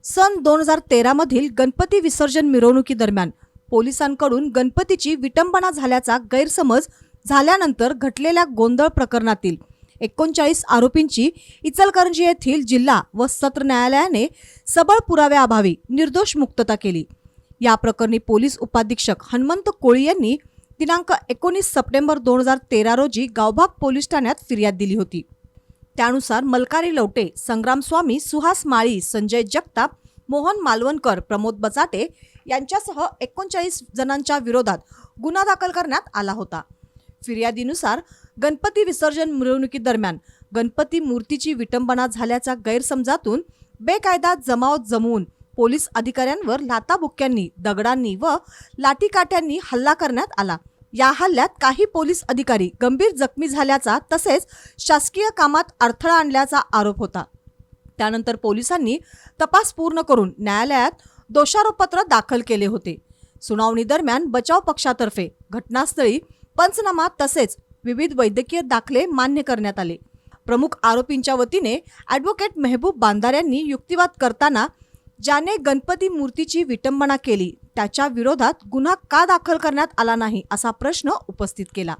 सन 2013 मधील गणपती विसर्जन मिरवणुकीदरम्यान पोलिसांकडून गणपतीची विटंबना झाल्याचा गैरसमज झाल्यानंतर घडलेल्या गोंधळ प्रकरणातील 39 आरोपींची इचलकरंजी येथील जिल्हा व सत्र न्यायालयाने सबळ पुराव्याअभावी निर्दोष मुक्तता केली। या प्रकरणी पोलीस उपाधीक्षक हनुमंत कोळी यांनी दिनांक 19 सप्टेंबर 2013 रोजी गावभाग पोलीस ठाण्यात फिर्याद दिली होती। त्यानुसार मलकारी लवटे, संग्राम स्वामी, सुहास माळी, संजय जगताप, मोहन मालवणकर, प्रमोद बचाटे यांच्यासह 39 जणांच्या विरोधात गुन्हा दाखल करण्यात आला होता। फिर्यादीनुसार गणपती विसर्जन मिरवणुकीदरम्यान गणपती मूर्तीची विटंबना झाल्याच्या गैरसमजातून बेकायदा जमाव जमवून पोलीस अधिकाऱ्यांवर लाथाबुक्क्यांनी, दगडांनी व लाठीकाठ्यांनी हल्ला करण्यात आला। या हल्ल्यात काही पोलीस अधिकारी गंभीर जखमी झाल्याचा तसेच शासकीय कामात अडथळा आणल्याचा आरोप होता। त्यानंतर पोलिसांनी तपास पूर्ण करून न्यायालयात दोषारोपपत्र दाखल केले होते। सुनावणी दरम्यान बचाव पक्षातर्फे घटनास्थळी पंचनामा तसेच विविध वैद्यकीय दाखले मान्य करण्यात आले। प्रमुख आरोपींच्या वतीने ॲडव्होकेट मेहबूब बांदार यांनी युक्तिवाद करताना ज्याने गणपती मूर्तीची विटंबना केली त्याच्या विरोधात गुन्हा का दाखल करण्यात आला नाही असा प्रश्न उपस्थित केला।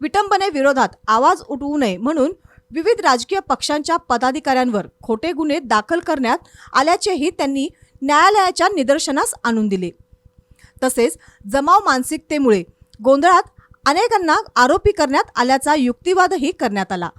विटंबनेविरोधात आवाज उठवू नये म्हणून विविध राजकीय पक्षांच्या पदाधिकाऱ्यांवर खोटे गुन्हे दाखल करण्यात आल्याचेही त्यांनी न्यायालयाच्या निदर्शनास आणून दिले। तसेच जमाव मानसिकतेमुळे गोंधळात अनेकांना आरोपी करण्यात आल्याचा युक्तिवादही करण्यात आला।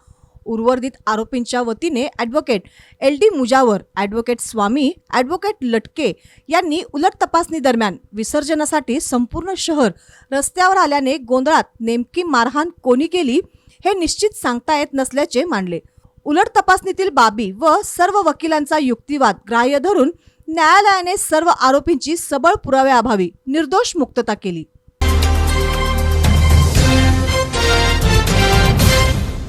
उर्वरित आरोपींच्या वतीने ॲडव्होकेट LD मुजावर, ॲडव्होकेट स्वामी, ॲडव्होकेट लटके यांनी उलट तपासणी दरम्यान विसर्जनासाठी संपूर्ण शहर रस्त्यावर आल्याने गोंधळात नेमकी मारहाण कोणी केली हे निश्चित सांगता येत नसल्याचे मांडले। उलट तपासणीतील बाबी व सर्व वकिलांचा युक्तिवाद ग्राह्य धरून न्यायालयाने सर्व आरोपींची सबळ पुराव्याअभावी निर्दोष मुक्तता केली।